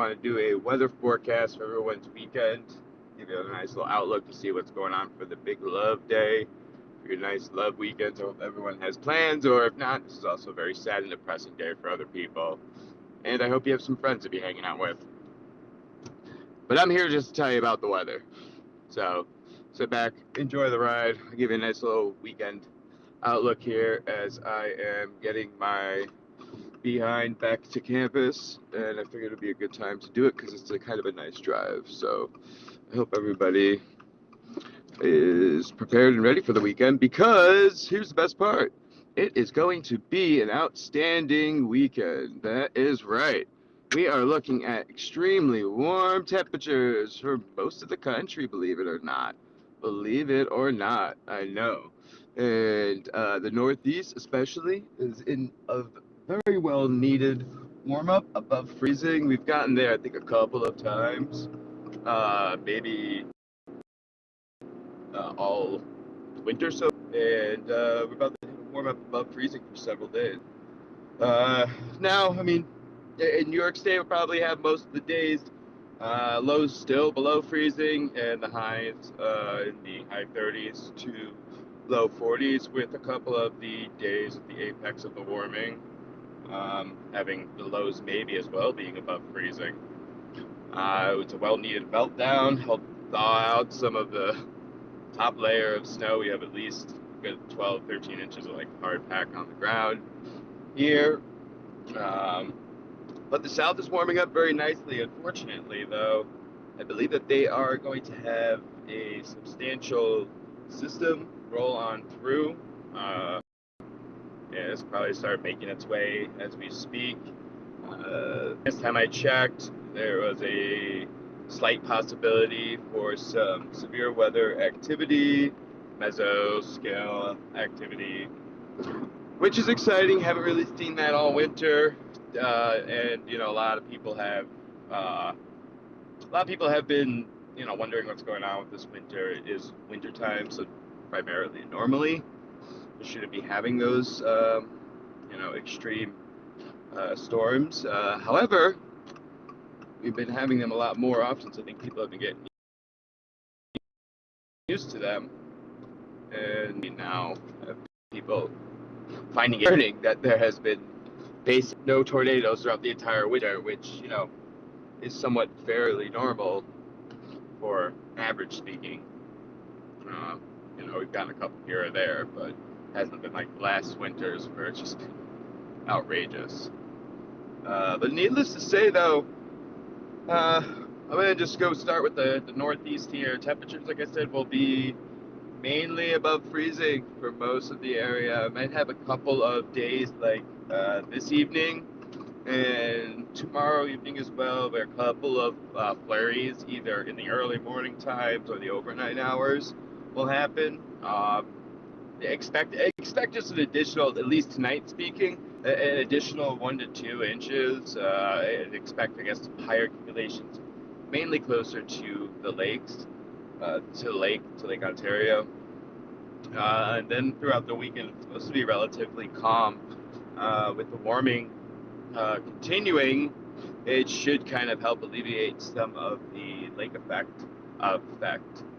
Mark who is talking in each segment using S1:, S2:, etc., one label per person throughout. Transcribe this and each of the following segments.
S1: want to do a weather forecast for everyone's weekend. Give you a nice little outlook to see what's going on for the big love day, for your nice love weekends. I hope everyone has plans, or if not, this is also a very sad and depressing day for other people. And I hope you have some friends to be hanging out with. But I'm here just to tell you about the weather. So sit back, enjoy the ride. I'll give you a nice little weekend outlook here as I am getting my behind back to campus, and I figured it'd be a good time to do it because it's a kind of a nice drive. So I hope everybody is prepared and ready for the weekend, because here's the best part: it is going to be an outstanding weekend. That is right. We are looking at extremely warm temperatures for most of the country, believe it or not. Believe it or not, I know. And the Northeast especially is in a very well needed warm up above freezing. We've gotten there, I think, a couple of times. Maybe all winter, so, and we're about to warm up above freezing for several days. Now, I mean, in New York State, we'll probably have most of the days lows still below freezing, and the highs in the high 30s to low 40s, with a couple of the days at the apex of the warming, having the lows maybe as well being above freezing. It's a well-needed meltdown, helped thaw out some of the top layer of snow. We have at least a good 12, 13 inches of like hard pack on the ground here. But the south is warming up very nicely. Unfortunately, though, I believe that they are going to have a substantial system roll on through. Yeah, it's probably start making its way as we speak. Last time I checked, there was a slight possibility for some severe weather activity, mesoscale activity, which is exciting. Haven't really seen that all winter, and a lot of people have been wondering what's going on with this winter. It is winter time, so primarily normally we shouldn't be having those extreme storms. However, we've been having them a lot more often, so I think people have been getting used to them, and now people learning that there has been basically no tornadoes throughout the entire winter, which is somewhat fairly normal for average speaking. We've gotten a couple here or there, but hasn't been like last winters where it's just been outrageous. But needless to say, though, I'm gonna just go start with the Northeast here. Temperatures, like I said, will be mainly above freezing for most of the area. I might have a couple of days like this evening and tomorrow evening as well, where a couple of flurries either in the early morning times or the overnight hours will happen. Expect just an additional, at least tonight speaking, an additional 1 to 2 inches. And expect, I guess, higher accumulations, mainly closer to the lakes, to Lake Ontario. And then throughout the weekend, it's supposed to be relatively calm. With the warming continuing, it should kind of help alleviate some of the lake effect,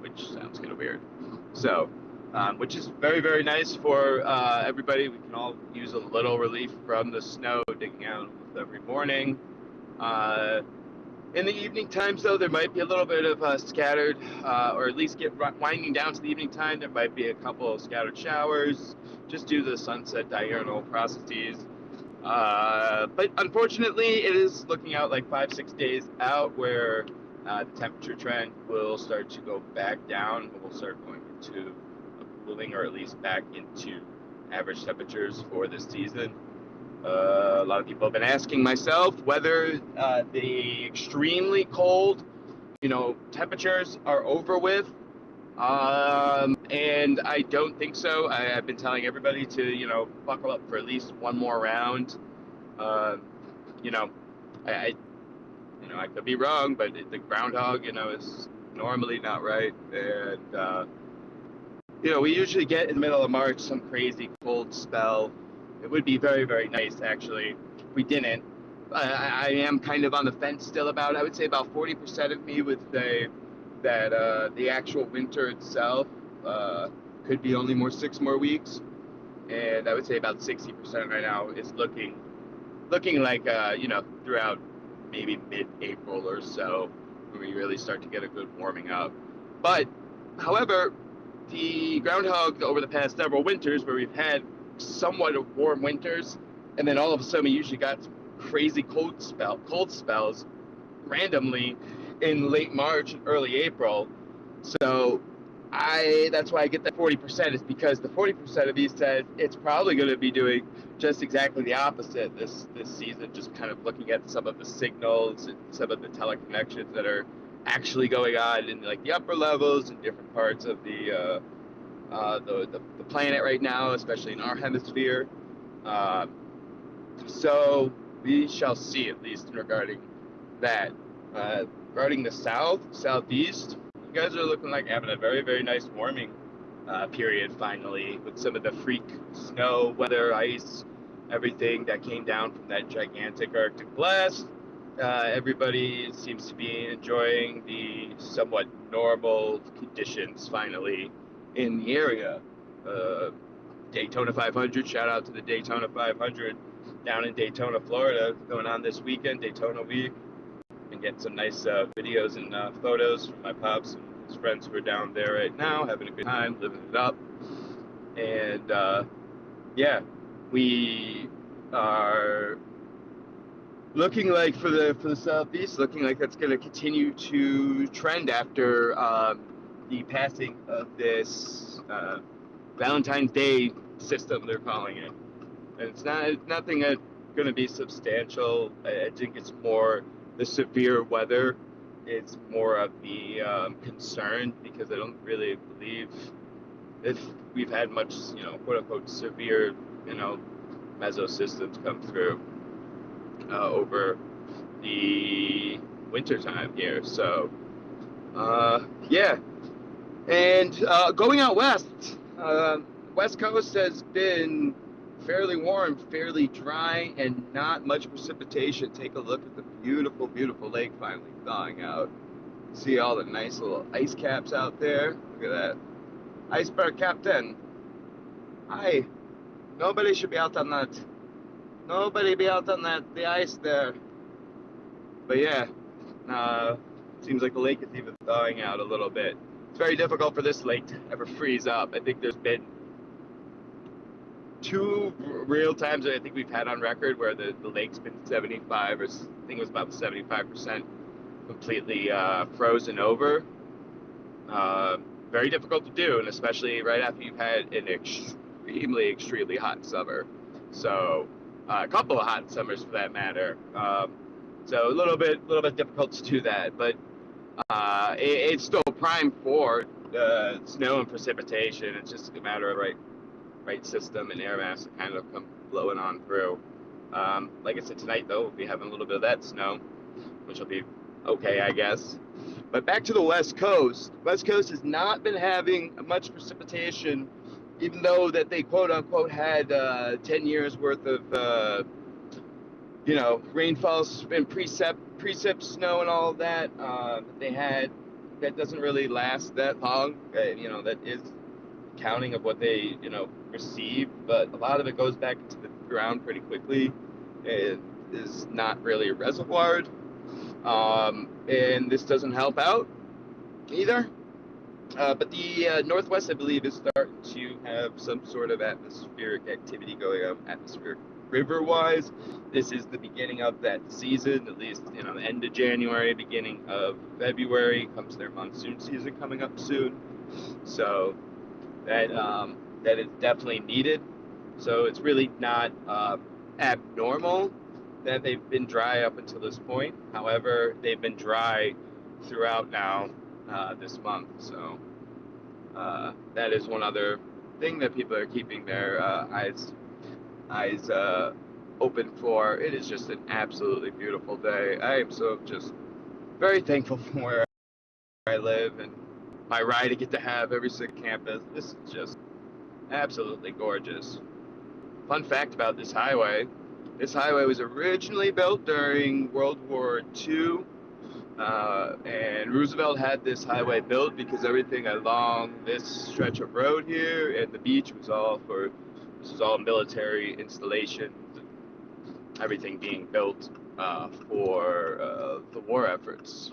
S1: which sounds kind of weird. So, which is very, very nice for everybody. We can all use a little relief from the snow digging out every morning. In the evening times, though, there might be a little bit of scattered, or at least winding down to the evening time, there might be a couple of scattered showers, just due to the sunset diurnal processes. But unfortunately, it is looking out like 5-6 days out where the temperature trend will start to go back down. We'll start going into a cooling, or at least back into average temperatures for this season. A lot of people have been asking myself whether the extremely cold, temperatures are over with. And I don't think so. I've been telling everybody to, buckle up for at least one more round. I could be wrong, but the groundhog, is normally not right. And, we usually get in the middle of March some crazy cold spell. It would be very, very nice, actually, if we didn't. I am kind of on the fence still about it. I would say about 40% of me would say that the actual winter itself uh, could be only 6 more weeks, and I would say about 60% right now is looking like throughout maybe mid-April or so when we really start to get a good warming up. But however, the groundhog over the past several winters where we've had somewhat of warm winters, and then all of a sudden we usually got crazy cold spells randomly in late March and early April. So that's why I get that 40% is because the 40% of me says it's probably going to be doing just exactly the opposite this season. Just kind of looking at some of the signals and some of the teleconnections that are actually going on in like the upper levels and different parts of the planet right now, especially in our hemisphere. Uh, so we shall see, at least regarding that. Regarding the southeast, you guys are looking like having a very, very nice warming period finally, with some of the freak snow, weather, ice, everything that came down from that gigantic Arctic blast. Everybody seems to be enjoying the somewhat normal conditions finally in the area. Uh, Daytona 500, shout out to the Daytona 500 down in Daytona, Florida, going on this weekend, Daytona week, and getting some nice videos and photos from my pops and his friends who are down there right now, having a good time, living it up. And yeah, we are looking like for the southeast, looking like that's going to continue to trend after the passing of this Valentine's Day system, they're calling it. And it's nothing going to be substantial. I think it's more the severe weather. It's more of the concern, because I don't really believe if we've had much, quote unquote severe, mesosystems come through over the winter time here. So yeah, and going out west, West Coast has been fairly warm, fairly dry, and not much precipitation. Take a look at the beautiful, beautiful lake finally thawing out. See all the nice little ice caps out there. Look at that. Iceberg Captain. Hi. Nobody should be out on that. Nobody be out on the ice there. But yeah, seems like the lake is even thawing out a little bit. It's very difficult for this lake to ever freeze up. I think there's been 2 real times that I think we've had on record where the lake's been 75, or I think it was about 75% completely frozen over. Very difficult to do, and especially right after you've had an extremely, extremely hot summer. So a couple of hot summers for that matter. So a little bit difficult to do that, but it's still prime for snow and precipitation. It's just a matter of right system and air mass to kind of come blowing on through. Like I said, tonight though, we'll be having a little bit of that snow, which will be okay, I guess. But back to the West Coast. West Coast has not been having much precipitation, even though that they quote unquote had 10 years worth of rainfalls and precip snow and all of that. They had that doesn't really last that long. That is counting of what they receive, but a lot of it goes back into the ground pretty quickly. It is not really reservoired, and this doesn't help out either. But the Northwest, I believe, is starting to have some sort of atmospheric activity going on, atmospheric river-wise. This is the beginning of that season, at least, the end of January, beginning of February, comes their monsoon season coming up soon. So that is definitely needed. So it's really not abnormal that they've been dry up until this point. However, they've been dry throughout now this month. So that is one other thing that people are keeping their eyes open for. It is just an absolutely beautiful day. I am so just very thankful for where I live and my ride I get to have every single campus. This is just absolutely gorgeous. Fun fact about this highway, This highway was originally built during World War II, and Roosevelt had this highway built because everything along this stretch of road here and the beach was all for, this was all military installations, everything being built for the war efforts.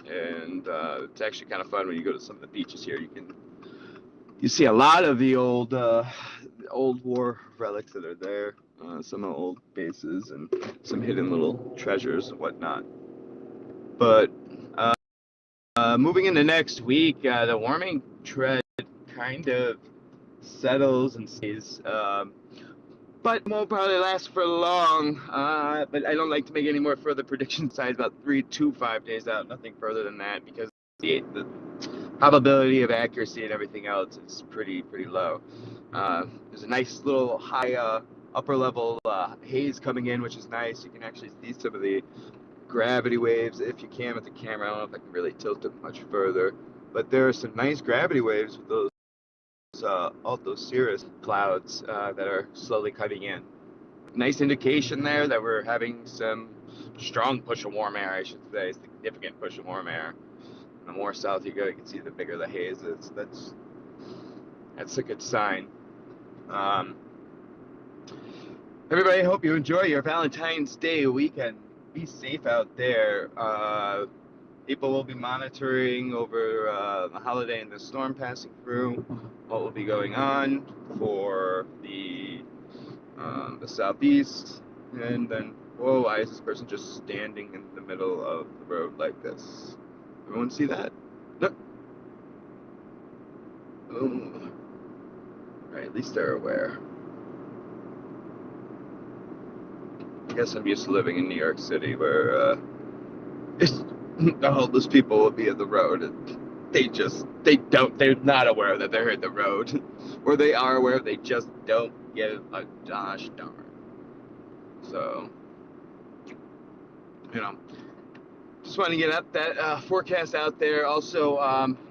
S1: And it's actually kind of fun when you go to some of the beaches here. You see a lot of the old war relics that are there, some old bases and some hidden little treasures and whatnot. But moving into next week, the warming trend kind of settles and stays, but won't probably last for long. But I don't like to make any more further predictions besides about 3 to 5 days out, nothing further than that, because the probability of accuracy and everything else is pretty low. There's a nice little high upper level haze coming in, which is nice. You can actually see some of the gravity waves if you can with the camera. I don't know if I can really tilt it much further, but there are some nice gravity waves with those Alto Cirrus clouds that are slowly cutting in. Nice indication there that we're having some strong push of warm air, I should say, significant push of warm air. The more south you go, you can see the bigger the haze is. That's a good sign. Everybody, I hope you enjoy your Valentine's Day weekend. Be safe out there. People will be monitoring over the holiday and the storm passing through what will be going on for the southeast. And then, whoa, why is this person just standing in the middle of the road like this? Everyone see that? No. Oh. Right, at least they're aware. I guess I'm used to living in New York City where the homeless people will be in the road and they're not aware that they're in the road. Or they are aware, they just don't get a gosh darn. So, you know, just want to get up that forecast out there. Also,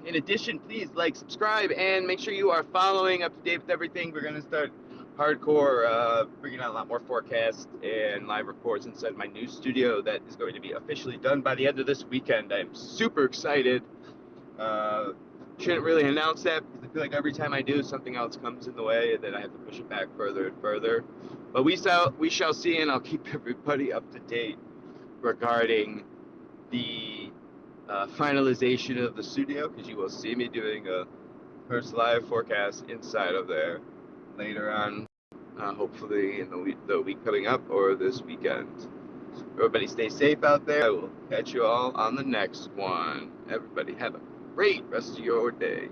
S1: in addition, please like, subscribe, and make sure you are following up to date with everything. We're going to start hardcore, bringing out a lot more forecasts and live reports inside my new studio that is going to be officially done by the end of this weekend. I'm super excited. Shouldn't really announce that because I feel like every time I do, something else comes in the way and then I have to push it back further and further. But we shall see, and I'll keep everybody up to date regarding the finalization of the studio, because you will see me doing a first live forecast inside of there later on, hopefully in the week coming up or this weekend. Everybody stay safe out there. I will catch you all on the next one. Everybody have a great rest of your day.